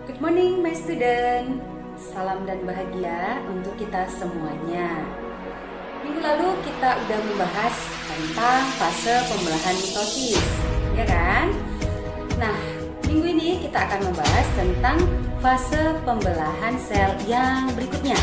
Good morning my student. Salam dan bahagia untuk kita semuanya. Minggu lalu kita udah membahas tentang fase pembelahan mitosis, ya kan? Nah, minggu ini kita akan membahas tentang fase pembelahan sel yang berikutnya,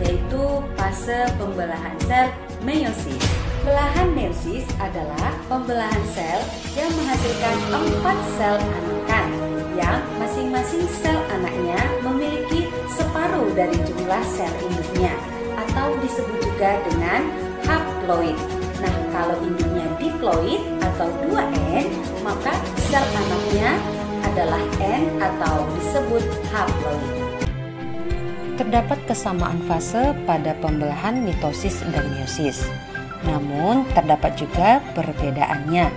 yaitu fase pembelahan sel meiosis. Belahan meiosis adalah pembelahan sel yang menghasilkan 4 sel anakan yang masing-masing sel anaknya memiliki separuh dari jumlah sel induknya atau disebut juga dengan haploid. Nah, kalau induknya diploid atau 2N, maka sel anaknya adalah N atau disebut haploid. Terdapat kesamaan fase pada pembelahan mitosis dan meiosis. Namun, terdapat juga perbedaannya,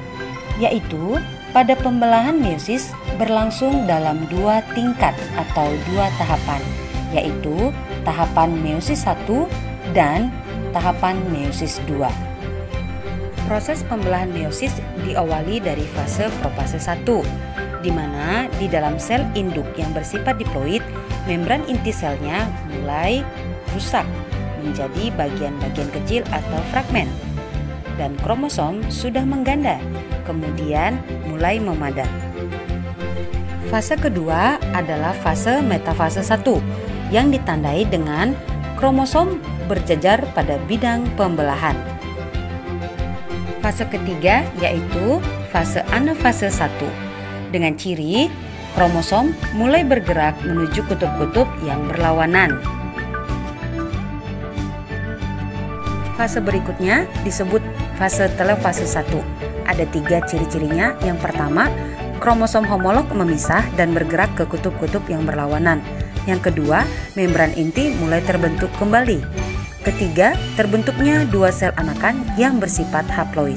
yaitu pada pembelahan meiosis berlangsung dalam 2 tingkat atau 2 tahapan, yaitu tahapan meiosis 1 dan tahapan meiosis 2. Proses pembelahan meiosis diawali dari fase profase 1, di mana di dalam sel induk yang bersifat diploid, membran inti selnya mulai rusak menjadi bagian-bagian kecil atau fragmen, dan kromosom sudah mengganda, kemudian mulai memadat. Fase kedua adalah fase metafase 1 yang ditandai dengan kromosom berjejer pada bidang pembelahan. Fase ketiga yaitu fase anafase 1 dengan ciri kromosom mulai bergerak menuju kutub-kutub yang berlawanan. Fase berikutnya disebut fase telofase 1. Ada 3 ciri-cirinya. Yang pertama, kromosom homolog memisah dan bergerak ke kutub-kutub yang berlawanan. Yang kedua, membran inti mulai terbentuk kembali. Ketiga, terbentuknya 2 sel anakan yang bersifat haploid.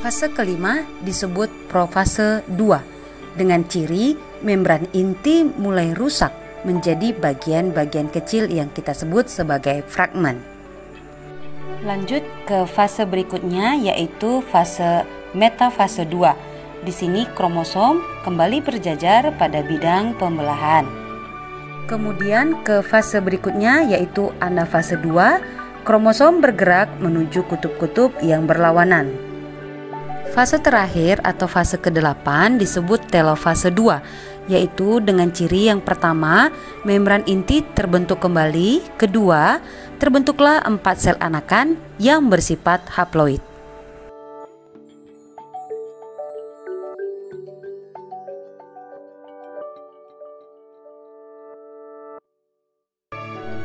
Fase kelima disebut profase 2 dengan ciri membran inti mulai rusak menjadi bagian-bagian kecil yang kita sebut sebagai fragmen. Lanjut ke fase berikutnya yaitu fase metafase 2. Di sini kromosom kembali berjajar pada bidang pembelahan. Kemudian ke fase berikutnya yaitu anafase 2, kromosom bergerak menuju kutub-kutub yang berlawanan. Fase terakhir atau fase ke-8 disebut telofase 2, yaitu dengan ciri yang pertama, membran inti terbentuk kembali, kedua, terbentuklah 4 sel anakan yang bersifat haploid.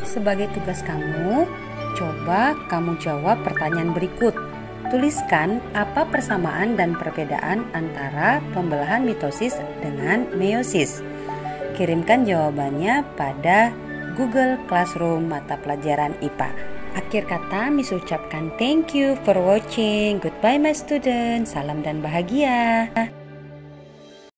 Sebagai tugas kamu, coba kamu jawab pertanyaan berikut. Tuliskan apa persamaan dan perbedaan antara pembelahan mitosis dengan meiosis. Kirimkan jawabannya pada Google Classroom mata pelajaran IPA. Akhir kata, Miss ucapkan thank you for watching. Goodbye my student. Salam dan bahagia.